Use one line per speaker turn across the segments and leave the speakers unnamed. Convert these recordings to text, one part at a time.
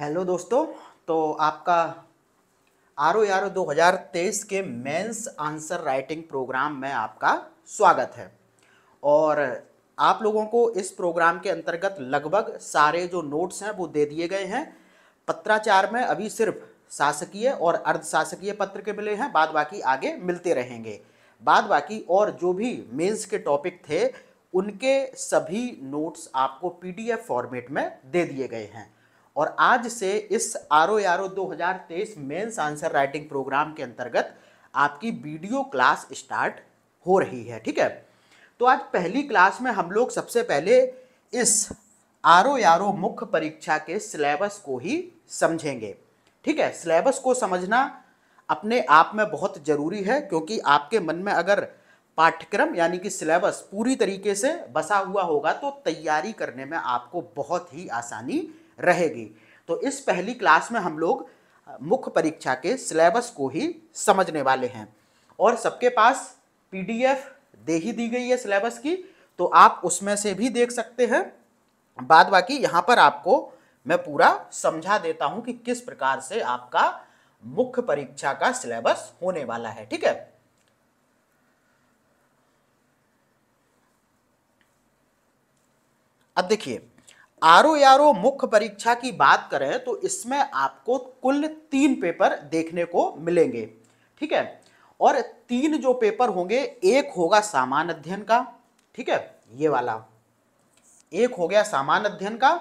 Hello दोस्तों। तो आपका RO 2023 के मेंस आंसर राइटिंग प्रोग्राम में आपका स्वागत है। और आप लोगों को इस प्रोग्राम के अंतर्गत लगभग सारे जो नोट्स हैं वो दे दिए गए हैं। पत्राचार में अभी सिर्फ शासकीय और अर्धशासकीय पत्र के मिले हैं, बाद बाकी आगे मिलते रहेंगे। बाद बाकी और जो भी मेंस के टॉपिक थे उनके सभी नोट्स आपको PDF फॉर्मेट में दे दिए गए हैं। और आज से इस RO 2023 mains answer writing program के अंतर्गत आपकी वीडियो क्लास स्टार्ट हो रही है। ठीक है, तो आज पहली क्लास में हम लोग सबसे पहले इस RO मुख्य परीक्षा के सिलेबस को ही समझेंगे। ठीक है, सिलेबस को समझना अपने आप में बहुत जरूरी है, क्योंकि आपके मन में अगर पाठ्यक्रम यानी कि सिलेबस पूरी तरीके से बसा हुआ होगा तो तैयारी करने में आपको बहुत ही आसानी रहेगी। तो इस पहली क्लास में हम लोग मुख्य परीक्षा के सिलेबस को ही समझने वाले हैं। और सबके पास PDF दे ही दी गई है सिलेबस की, तो आप उसमें से भी देख सकते हैं। बाद बाकी यहाँ पर आपको मैं पूरा समझा देता हूं कि किस प्रकार से आपका मुख्य परीक्षा का सिलेबस होने वाला है। ठीक है, अब देखिए RO मुख्य परीक्षा की बात करें तो इसमें आपको कुल 3 पेपर देखने को मिलेंगे। ठीक है, और 3 जो पेपर होंगे, एक होगा सामान्य अध्ययन का, ठीक है, ये वाला एक हो गया सामान्य अध्ययन का।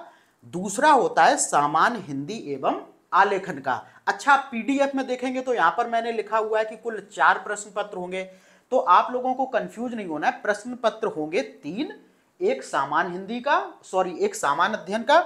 दूसरा होता है सामान्य हिंदी एवं आलेखन का। अच्छा, PDF में देखेंगे तो यहां पर मैंने लिखा हुआ है कि कुल 4 प्रश्न पत्र होंगे, तो आप लोगों को कंफ्यूज नहीं होना है। प्रश्न पत्र होंगे 3, एक सामान्य हिंदी का, एक सामान्य अध्ययन का,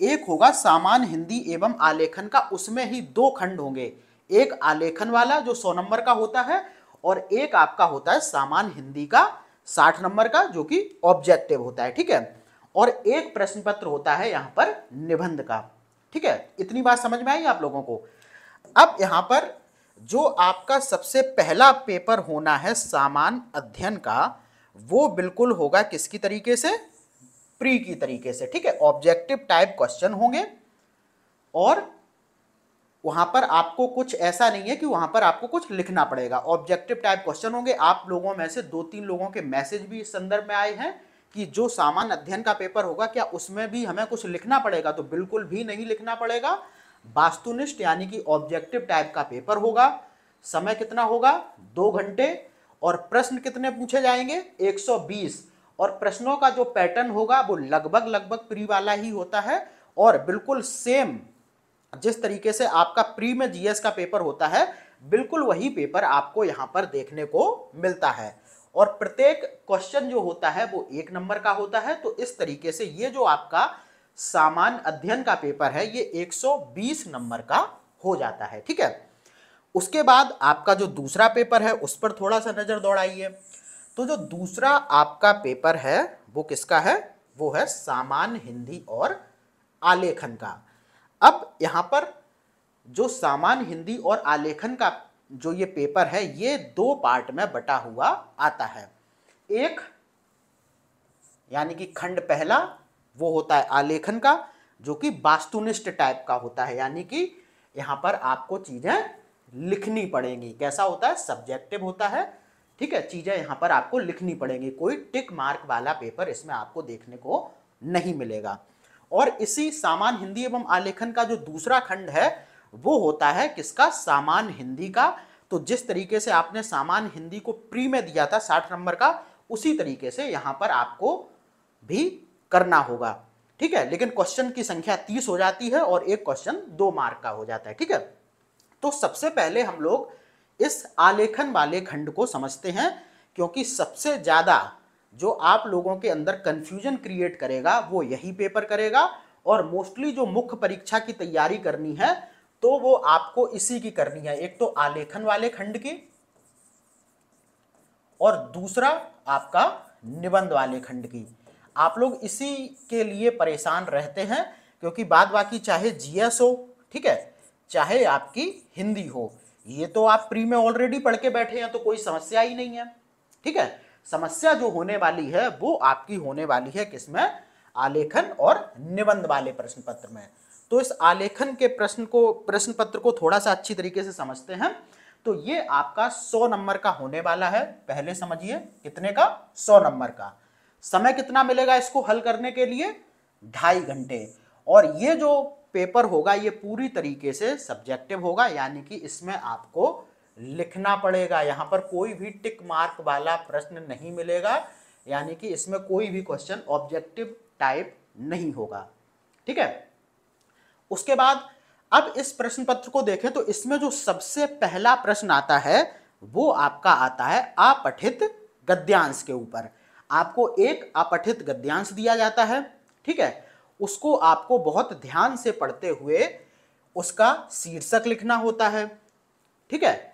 एक होगा सामान्य हिंदी एवं आलेखन का। उसमें ही 2 खंड होंगे, एक आलेखन वाला जो 100 नंबर का होता है, और एक आपका होता है सामान्य हिंदी का 60 नंबर का, जो कि ऑब्जेक्टिव होता है। ठीक है, और एक प्रश्न पत्र होता है यहां पर निबंध का। ठीक है, इतनी बात समझ में आई आप लोगों को। अब यहां पर जो आपका सबसे पहला पेपर होना है सामान्य अध्ययन का, वो बिल्कुल होगा किसकी तरीके से, प्री की तरीके से। ठीक है, ऑब्जेक्टिव टाइप क्वेश्चन होंगे, और वहां पर आपको कुछ ऐसा नहीं है कि वहां पर आपको कुछ लिखना पड़ेगा। ऑब्जेक्टिव टाइप क्वेश्चन होंगे। आप लोगों में से 2-3 लोगों के मैसेज भी इस संदर्भ में आए हैं कि जो सामान्य अध्ययन का पेपर होगा क्या उसमें भी हमें कुछ लिखना पड़ेगा, तो बिल्कुल भी नहीं लिखना पड़ेगा। वास्तुनिष्ठ यानी कि ऑब्जेक्टिव टाइप का पेपर होगा। समय कितना होगा, 2 घंटे, और प्रश्न कितने पूछे जाएंगे, 120। और प्रश्नों का जो पैटर्न होगा वो लगभग प्री वाला ही होता है, और बिल्कुल सेम जिस तरीके से आपका प्री में GS का पेपर होता है, बिल्कुल वही पेपर आपको यहां पर देखने को मिलता है। और प्रत्येक क्वेश्चन जो होता है वो 1 नंबर का होता है। तो इस तरीके से ये जो आपका सामान्य अध्ययन का पेपर है ये 120 नंबर का हो जाता है। ठीक है, उसके बाद आपका जो दूसरा पेपर है उस पर थोड़ा सा नजर दौड़ाइए। तो जो दूसरा आपका पेपर है वो किसका है, वो है सामान्य हिंदी और आलेखन का। अब यहां पर जो सामान्य हिंदी और आलेखन का जो ये पेपर है ये 2 पार्ट में बटा हुआ आता है। एक यानी कि खंड पहला वो होता है आलेखन का, जो कि वास्तुनिष्ठ टाइप का होता है, यानी कि यहां पर आपको चीजें लिखनी पड़ेंगी। कैसा होता है, सब्जेक्टिव होता है। ठीक है, चीजें यहां पर आपको लिखनी पड़ेंगी, कोई टिक मार्क वाला पेपर इसमें आपको देखने को नहीं मिलेगा। और इसी सामान्य हिंदी एवं आलेखन का जो दूसरा खंड है वो होता है किसका, सामान्य हिंदी का। तो जिस तरीके से आपने सामान्य हिंदी को प्री में दिया था 60 नंबर का, उसी तरीके से यहां पर आपको भी करना होगा। ठीक है, लेकिन क्वेश्चन की संख्या 30 हो जाती है और एक क्वेश्चन 2 मार्क का हो जाता है। ठीक है, तो सबसे पहले हम लोग इस आलेखन वाले खंड को समझते हैं, क्योंकि सबसे ज्यादा जो आप लोगों के अंदर कंफ्यूजन क्रिएट करेगा वो यही पेपर करेगा। और मोस्टली जो मुख्य परीक्षा की तैयारी करनी है तो वो आपको इसी की करनी है, एक तो आलेखन वाले खंड की, और दूसरा आपका निबंध वाले खंड की। आप लोग इसी के लिए परेशान रहते हैं, क्योंकि बाद बाकी चाहे GS हो, ठीक है, चाहे आपकी हिंदी हो, ये तो आप प्री में ऑलरेडी पढ़ के बैठे हैं, तो कोई समस्या ही नहीं है। ठीक है, समस्या जो होने वाली है वो आपकी होने वाली है किसमें, आलेखन और निबंध वाले प्रश्न पत्र में। तो इस आलेखन के प्रश्न पत्र को थोड़ा सा अच्छी तरीके से समझते हैं। तो ये आपका 100 नंबर का होने वाला है। पहले समझिए कितने का, 100 नंबर का। समय कितना मिलेगा इसको हल करने के लिए, 2.5 घंटे। और ये जो पेपर होगा ये पूरी तरीके से सब्जेक्टिव होगा, यानी कि इसमें आपको लिखना पड़ेगा। यहां पर कोई भी टिक मार्क वाला प्रश्न नहीं मिलेगा, यानी कि इसमें कोई भी क्वेश्चन ऑब्जेक्टिव टाइप नहीं होगा। ठीक है। उसके बाद अब इस प्रश्न पत्र को देखें तो इसमें जो सबसे पहला प्रश्न आता है वो आपका आता है अपठित गद्यांश के ऊपर। आपको एक अपठित गद्यांश दिया जाता है, ठीक है। उसको आपको बहुत ध्यान से पढ़ते हुए उसका शीर्षक लिखना होता है, ठीक है।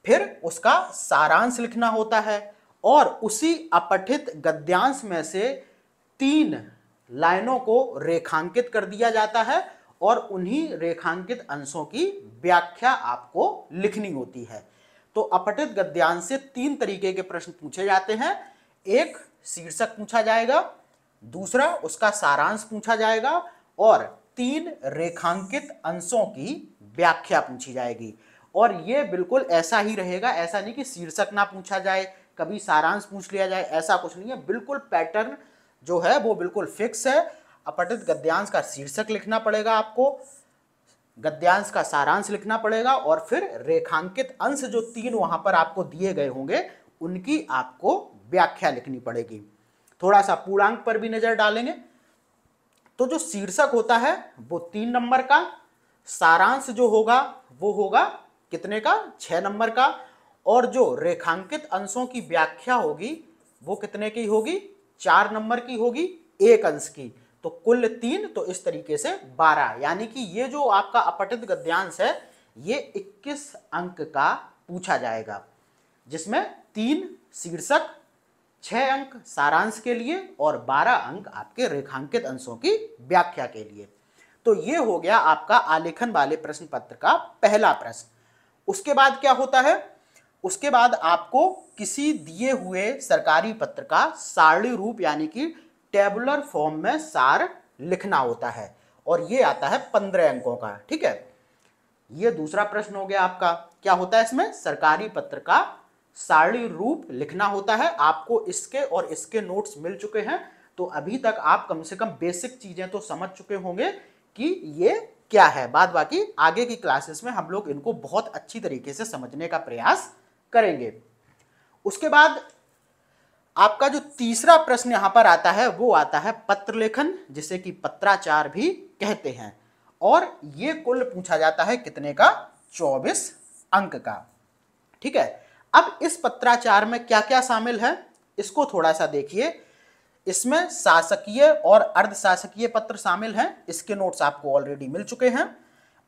फिर उसका सारांश लिखना होता है और उसी अपठित गद्यांश में से 3 लाइनों को रेखांकित कर दिया जाता है और उन्हीं रेखांकित अंशों की व्याख्या आपको लिखनी होती है। तो अपठित गद्यांश से 3 तरीके के प्रश्न पूछे जाते हैं। एक शीर्षक पूछा जाएगा, दूसरा उसका सारांश पूछा जाएगा और 3 रेखांकित अंशों की व्याख्या पूछी जाएगी। और ये बिल्कुल ऐसा ही रहेगा, ऐसा नहीं कि शीर्षक ना पूछा जाए, कभी सारांश पूछ लिया जाए, ऐसा कुछ नहीं है। बिल्कुल पैटर्न जो है वो बिल्कुल फिक्स है। अपठित गद्यांश का शीर्षक लिखना पड़ेगा आपको, गद्यांश का सारांश लिखना पड़ेगा और फिर रेखांकित अंश जो 3 वहां पर आपको दिए गए होंगे उनकी आपको व्याख्या लिखनी पड़ेगी। थोड़ा सा पूर्णांक पर भी नजर डालेंगे तो जो शीर्षक होता है वो 3 नंबर का, सारांश जो होगा वो होगा कितने का, 6 नंबर का, और जो रेखांकित अंशों की व्याख्या होगी वो कितने की होगी, 4 नंबर की होगी, 1 अंश की। तो कुल 3, तो इस तरीके से 12। यानी कि ये जो आपका अपठित गद्यांश है ये 21 अंक का पूछा जाएगा, जिसमें 3 शीर्षक, 6 अंक सारांश के लिए और 12 अंक आपके रेखांकित अंशों की व्याख्या के लिए। तो ये हो गया आपका आलेखन वाले प्रश्न पत्र का पहला प्रश्न। उसके बाद क्या होता है, उसके बाद आपको किसी दिए हुए सरकारी पत्र का सारणी रूप यानी कि टेबुलर फॉर्म में सार लिखना होता है और ये आता है 15 अंकों का, ठीक है। ये दूसरा प्रश्न हो गया आपका। क्या होता है इसमें, सरकारी पत्र का सारणी रूप लिखना होता है। आपको इसके और इसके नोट्स मिल चुके हैं, तो अभी तक आप कम से कम बेसिक चीजें तो समझ चुके होंगे कि ये क्या है। बाद बाकी आगे की क्लासेस में हम लोग इनको बहुत अच्छी तरीके से समझने का प्रयास करेंगे। उसके बाद आपका जो तीसरा प्रश्न यहां पर आता है वो आता है पत्र लेखन, जिसे कि पत्राचार भी कहते हैं, और ये कुल पूछा जाता है कितने का, 24 अंक का, ठीक है। अब इस पत्राचार में क्या क्या शामिल है इसको थोड़ा सा देखिए। इसमें शासकीय और अर्धशासकीय पत्र शामिल हैं, इसके नोट्स आपको ऑलरेडी मिल चुके हैं।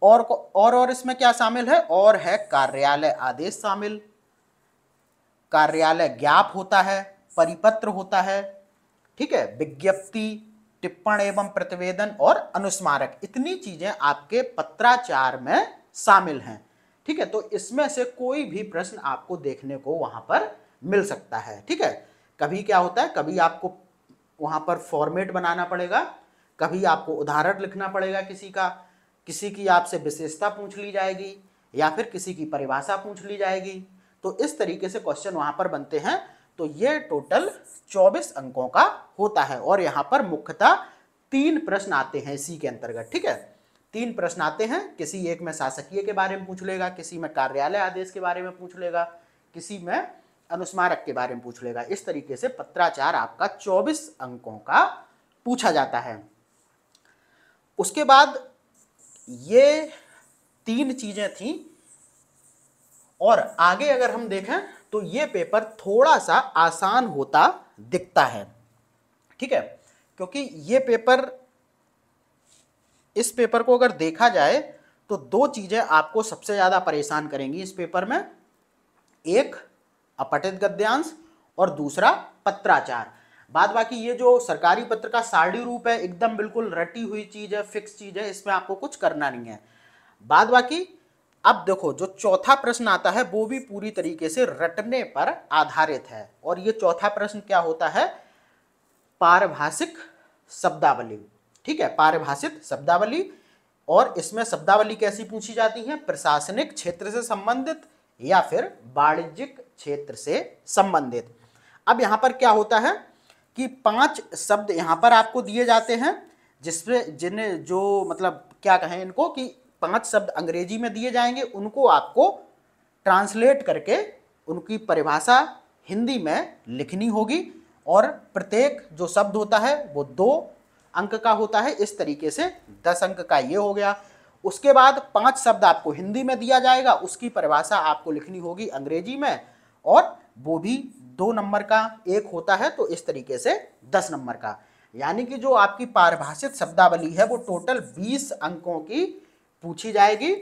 और इसमें क्या शामिल है, और है कार्यालय आदेश शामिल, कार्यालय ज्ञाप होता है, परिपत्र होता है, ठीक है, विज्ञप्ति, टिप्पण एवं प्रतिवेदन और अनुस्मारक, इतनी चीजें आपके पत्राचार में शामिल हैं, ठीक है। तो इसमें से कोई भी प्रश्न आपको देखने को वहां पर मिल सकता है, ठीक है। कभी क्या होता है, कभी आपको वहां पर फॉर्मेट बनाना पड़ेगा, कभी आपको उदाहरण लिखना पड़ेगा किसी की आपसे विशेषता पूछ ली जाएगी या फिर किसी की परिभाषा पूछ ली जाएगी। तो इस तरीके से क्वेश्चन वहां पर बनते हैं। तो ये टोटल 24 अंकों का होता है और यहां पर मुख्यतः 3 प्रश्न आते हैं इसी के अंतर्गत, ठीक है। 3 प्रश्न आते हैं, किसी एक में शासकीय के बारे में पूछ लेगा, किसी में कार्यालय आदेश के बारे में पूछ लेगा, किसी में अनुस्मारक के बारे में पूछ लेगा। इस तरीके से पत्राचार आपका 24 अंकों का पूछा जाता है। उसके बाद ये 3 चीजें थी और आगे अगर हम देखें तो ये पेपर थोड़ा सा आसान होता दिखता है, ठीक है, क्योंकि ये पेपर, इस पेपर को अगर देखा जाए तो 2 चीजें आपको सबसे ज्यादा परेशान करेंगी इस पेपर में, एक अपठित गद्यांश और दूसरा पत्राचार। बाद बाकी ये जो सरकारी पत्र का सारणी रूप है एकदम बिल्कुल रटी हुई चीज है, फिक्स चीज है, इसमें आपको कुछ करना नहीं है। बाद बाकी अब देखो जो चौथा प्रश्न आता है वो भी पूरी तरीके से रटने पर आधारित है और ये चौथा प्रश्न क्या होता है, पारिभाषिक शब्दावली, ठीक है, पारिभाषित शब्दावली। और इसमें शब्दावली कैसी पूछी जाती है, प्रशासनिक क्षेत्र से संबंधित या फिर वाणिज्यिक क्षेत्र से संबंधित। अब यहां पर क्या होता है कि 5 शब्द यहां पर आपको दिए जाते हैं, जिसमें जिन्हें जो मतलब क्या कहें इनको कि 5 शब्द अंग्रेजी में दिए जाएंगे, उनको आपको ट्रांसलेट करके उनकी परिभाषा हिंदी में लिखनी होगी और प्रत्येक जो शब्द होता है वो 2 अंक का होता है। इस तरीके से 10 अंक का ये हो गया। उसके बाद 5 शब्द आपको हिंदी में दिया जाएगा, उसकी परिभाषा आपको लिखनी होगी अंग्रेजी में और वो भी 2 नंबर का एक होता है, तो इस तरीके से 10 नंबर का। यानी कि जो आपकी पारिभाषित शब्दावली है वो टोटल 20 अंकों की पूछी जाएगी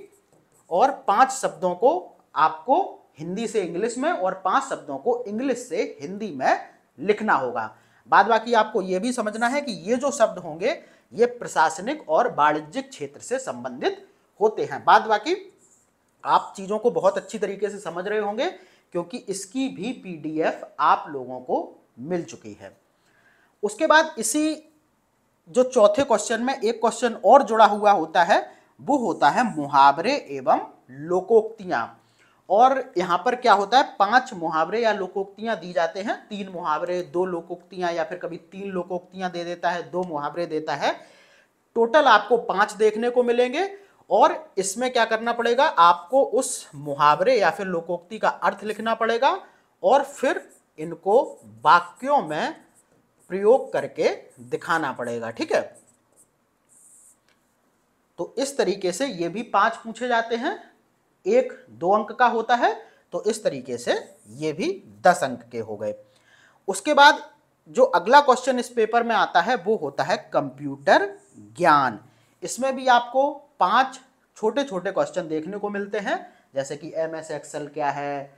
और 5 शब्दों को आपको हिंदी से इंग्लिश में और 5 शब्दों को इंग्लिश से हिंदी में लिखना होगा। बाद बाकी आपको यह भी समझना है कि ये जो शब्द होंगे ये प्रशासनिक और वाणिज्यिक क्षेत्र से संबंधित होते हैं। बाद बाकी आप चीजों को बहुत अच्छी तरीके से समझ रहे होंगे क्योंकि इसकी भी पीडीएफ आप लोगों को मिल चुकी है। उसके बाद इसी जो चौथे क्वेश्चन में एक क्वेश्चन और जुड़ा हुआ होता है, वो होता है मुहावरे एवं लोकोक्तियां। और यहां पर क्या होता है, 5 मुहावरे या लोकोक्तियां दी जाते हैं, 3 मुहावरे 2 लोकोक्तियां या फिर कभी 3 लोकोक्तियां दे देता है, 2 मुहावरे देता है। टोटल आपको 5 देखने को मिलेंगे और इसमें क्या करना पड़ेगा, आपको उस मुहावरे या फिर लोकोक्ति का अर्थ लिखना पड़ेगा और फिर इनको वाक्यों में प्रयोग करके दिखाना पड़ेगा। ठीक है, तो इस तरीके से ये भी 5 पूछे जाते हैं, एक 2 अंक का होता है, तो इस तरीके से ये भी 10 अंक के हो गए। उसके बाद जो अगला क्वेश्चन इस पेपर में आता है वो होता है कंप्यूटर ज्ञान। इसमें भी आपको 5 छोटे छोटे क्वेश्चन देखने को मिलते हैं, जैसे कि एमएस एक्सेल क्या है,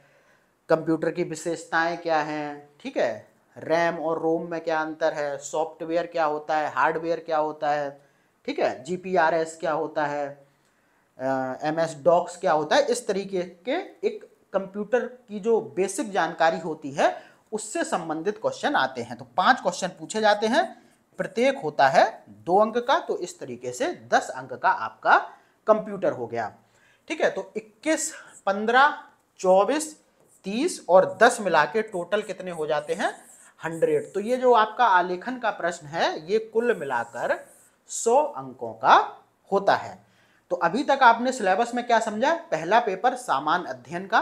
कंप्यूटर की विशेषताएं क्या हैं, ठीक है, रैम और रोम में क्या अंतर है, सॉफ्टवेयर क्या होता है, हार्डवेयर क्या होता है, ठीक है, जीपीआरएस क्या होता है, एमएस डॉक्स क्या होता है। इस तरीके के एक कंप्यूटर की जो बेसिक जानकारी होती है उससे संबंधित क्वेश्चन आते हैं। तो 5 क्वेश्चन पूछे जाते हैं, प्रत्येक होता है 2 अंक का, तो इस तरीके से 10 अंक का आपका कंप्यूटर हो गया। ठीक है, तो 21, 15, 24, 30 और 10 मिला के टोटल कितने हो जाते हैं, 100। तो ये जो आपका आलेखन का प्रश्न है ये कुल मिलाकर 100 अंकों का होता है। तो अभी तक आपने सिलेबस में क्या समझा, पहला पेपर सामान्य अध्ययन का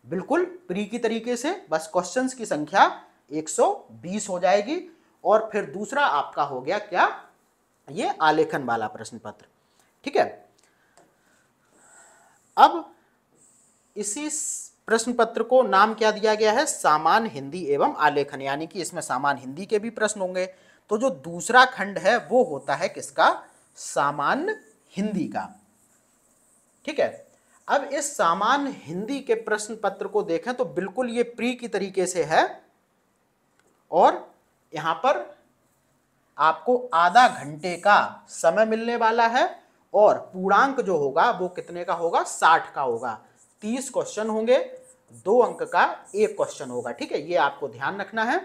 बिल्कुल प्री की तरीके से, बस क्वेश्चंस की संख्या 120 हो जाएगी और फिर दूसरा आपका हो गया क्या, ये आलेखन वाला प्रश्न पत्र। ठीक है, अब इसी प्रश्न पत्र को नाम क्या दिया गया है, सामान्य हिंदी एवं आलेखन, यानी कि इसमें सामान्य हिंदी के भी प्रश्न होंगे। तो जो दूसरा खंड है वो होता है किसका, सामान्य हिंदी का। ठीक है, अब इस सामान्य हिंदी के प्रश्न पत्र को देखें तो बिल्कुल ये प्री की तरीके से है और यहां पर आपको आधा घंटे का समय मिलने वाला है और पूर्णांक जो होगा वो कितने का होगा, 60 का होगा। 30 क्वेश्चन होंगे, 2 अंक का एक क्वेश्चन होगा। ठीक है, ये आपको ध्यान रखना है।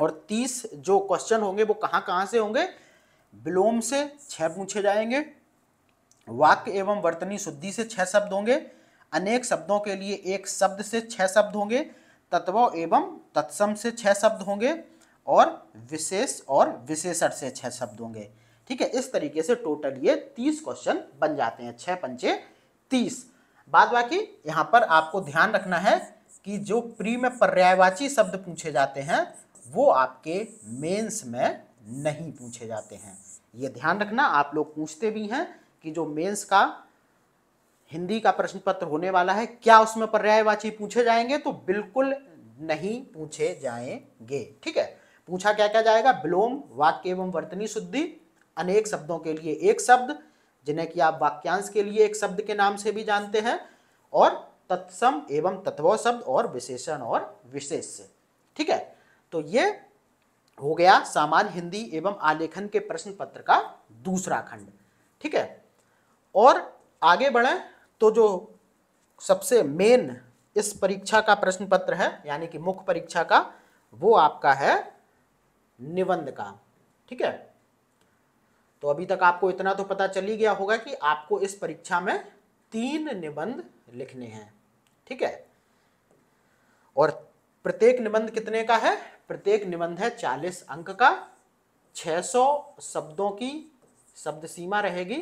और 30 जो क्वेश्चन होंगे वो कहां कहां से होंगे, विलोम से 6 पूछे जाएंगे, वाक्य एवं वर्तनी शुद्धि से 6 शब्द होंगे, अनेक शब्दों के लिए एक शब्द से 6 शब्द होंगे, तत्व एवं तत्सम से 6 शब्द होंगे और विशेष और विशेषण से 6 शब्द होंगे। ठीक है, इस तरीके से टोटल ये 30 क्वेश्चन बन जाते हैं, 6 पंचे 30। बाद बाकी यहां पर आपको ध्यान रखना है कि जो प्री में पर्यायवाची शब्द पूछे जाते हैं वो आपके मेंस में नहीं पूछे जाते हैं। ये ध्यान रखना, आप लोग पूछते भी हैं कि जो मेंस का हिंदी का प्रश्न पत्र होने वाला है क्या उसमें पर्यायवाची पूछे जाएंगे, तो बिल्कुल नहीं पूछे जाएंगे। ठीक है, पूछा क्या क्या जाएगा, विलोम, वाक्य एवं वर्तनी शुद्धि, अनेक शब्दों के लिए एक शब्द जिन्हें कि आप वाक्यांश के लिए एक शब्द के नाम से भी जानते हैं, और तत्सम एवं तत्व शब्द और विशेषण और विशेष से। ठीक है, तो ये हो गया सामान्य हिंदी एवं आलेखन के प्रश्न पत्र का दूसरा खंड। ठीक है, और आगे बढ़ें तो जो सबसे मेन इस परीक्षा का प्रश्न पत्र है यानी कि मुख्य परीक्षा का, वो आपका है निबंध का। ठीक है, तो अभी तक आपको इतना तो पता चल ही गया होगा कि आपको इस परीक्षा में 3 निबंध लिखने हैं, ठीक है। और प्रत्येक निबंध कितने का है? प्रत्येक निबंध है 40 अंक का, 600 शब्दों की शब्द सीमा रहेगी,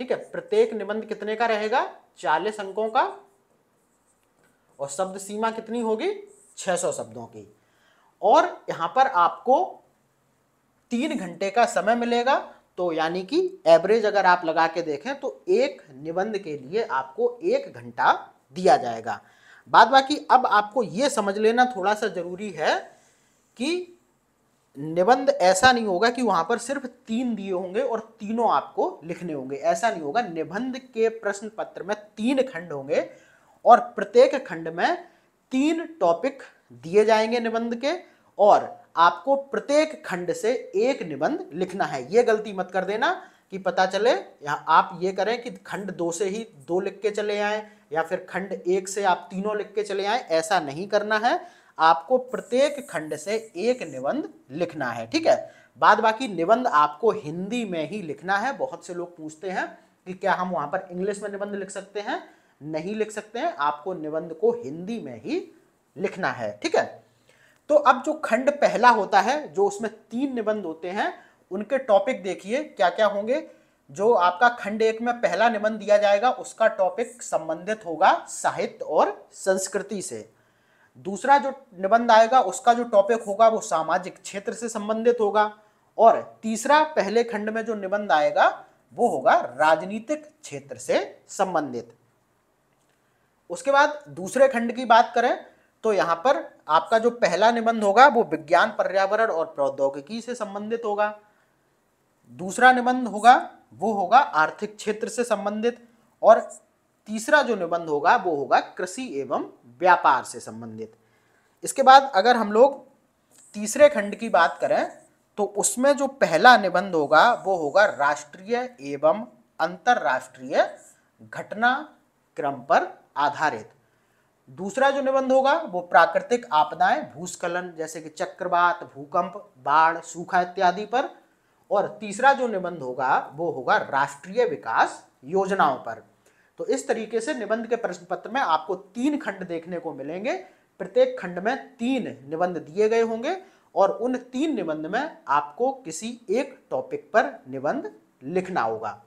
ठीक है। प्रत्येक निबंध कितने का रहेगा? 40 अंकों का, और शब्द सीमा कितनी होगी? 600 शब्दों की। और यहां पर आपको 3 घंटे का समय मिलेगा, तो यानी कि एवरेज अगर आप लगा के देखें तो एक निबंध के लिए आपको 1 घंटा दिया जाएगा। बाद बाकी अब आपको यह समझ लेना थोड़ा सा जरूरी है कि निबंध ऐसा नहीं होगा कि वहां पर सिर्फ 3 दिए होंगे और तीनों आपको लिखने होंगे, ऐसा नहीं होगा। निबंध के प्रश्न पत्र में 3 खंड होंगे और प्रत्येक खंड में 3 टॉपिक दिए जाएंगे निबंध के, और आपको प्रत्येक खंड से 1 निबंध लिखना है। ये गलती मत कर देना कि पता चले या आप ये करें कि खंड 2 से ही 2 लिख के चले आए, या फिर खंड 1 से आप तीनों लिख के चले आए, ऐसा नहीं करना है। आपको प्रत्येक खंड से 1 निबंध लिखना है, ठीक है। बाद बाकी निबंध आपको हिंदी में ही लिखना है। बहुत से लोग पूछते हैं कि क्या हम वहां पर इंग्लिश में निबंध लिख सकते हैं? नहीं लिख सकते हैं, आपको निबंध को हिंदी में ही लिखना है, ठीक है। तो अब जो खंड पहला होता है, जो उसमें 3 निबंध होते हैं, उनके टॉपिक देखिए क्या क्या होंगे। जो आपका खंड 1 में पहला निबंध दिया जाएगा उसका टॉपिक संबंधित होगा साहित्य और संस्कृति से। दूसरा जो निबंध आएगा उसका जो टॉपिक होगा वो सामाजिक क्षेत्र से संबंधित होगा, और तीसरा पहले खंड में जो निबंध आएगा वो होगा राजनीतिक क्षेत्र से संबंधित। उसके बाद दूसरे खंड की बात करें तो यहां पर आपका जो पहला निबंध होगा वो विज्ञान, पर्यावरण और प्रौद्योगिकी से संबंधित होगा। दूसरा निबंध होगा वो होगा आर्थिक क्षेत्र से संबंधित, और तीसरा जो निबंध होगा वो होगा कृषि एवं व्यापार से संबंधित। इसके बाद अगर हम लोग तीसरे खंड की बात करें तो उसमें जो पहला निबंध होगा वो होगा राष्ट्रीय एवं अंतरराष्ट्रीय घटनाक्रम पर आधारित। दूसरा जो निबंध होगा वो प्राकृतिक आपदाएं, भूस्खलन जैसे कि चक्रवात, भूकंप, बाढ़, सूखा इत्यादि पर, और तीसरा जो निबंध होगा वो होगा राष्ट्रीय विकास योजनाओं पर। तो इस तरीके से निबंध के प्रश्न पत्र में आपको 3 खंड देखने को मिलेंगे। प्रत्येक खंड में 3 निबंध दिए गए होंगे, और उन 3 निबंध में आपको किसी एक टॉपिक पर निबंध लिखना होगा,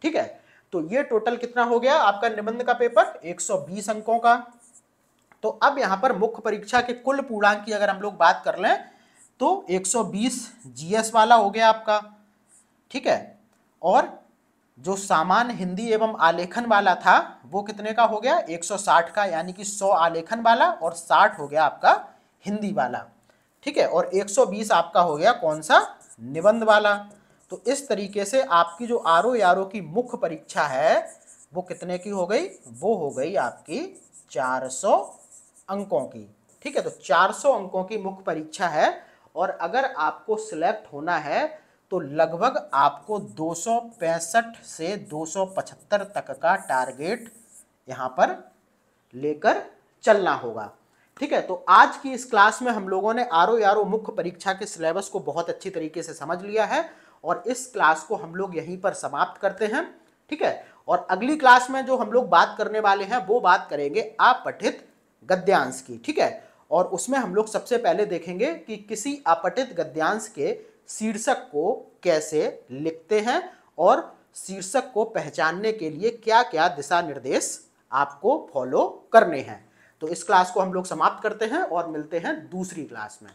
ठीक है। तो ये टोटल कितना हो गया आपका निबंध का पेपर? 120 अंकों का। तो अब यहां पर मुख्य परीक्षा के कुल पूर्णांक की अगर हम लोग बात कर लें तो 120 जीएस वाला हो गया आपका, ठीक है। और जो सामान्य हिंदी एवं आलेखन वाला था वो कितने का हो गया? 160 का, यानी कि 100 आलेखन वाला और 60 हो गया आपका हिंदी वाला, ठीक है। और 120 आपका हो गया कौन सा? निबंध वाला। तो इस तरीके से आपकी जो आरओ की मुख्य परीक्षा है वो कितने की हो गई? वो हो गई आपकी 400 अंकों की, ठीक है। तो 400 अंकों की मुख्य परीक्षा है, और अगर आपको सिलेक्ट होना है तो लगभग आपको 265 से 275 तक का टारगेट यहां पर लेकर चलना होगा, ठीक है। तो आज की इस क्लास में हम लोगों ने आरओ मुख्य परीक्षा के सिलेबस को बहुत अच्छी तरीके से समझ लिया है, और इस क्लास को हम लोग यहीं पर समाप्त करते हैं, ठीक है। और अगली क्लास में जो हम लोग बात करने वाले हैं वो बात करेंगे अपठित गद्यांश की, ठीक है। और उसमें हम लोग सबसे पहले देखेंगे कि किसी अपठित गद्यांश के शीर्षक को कैसे लिखते हैं, और शीर्षक को पहचानने के लिए क्या क्या दिशा निर्देश आपको फॉलो करने हैं। तो इस क्लास को हम लोग समाप्त करते हैं और मिलते हैं दूसरी क्लास में।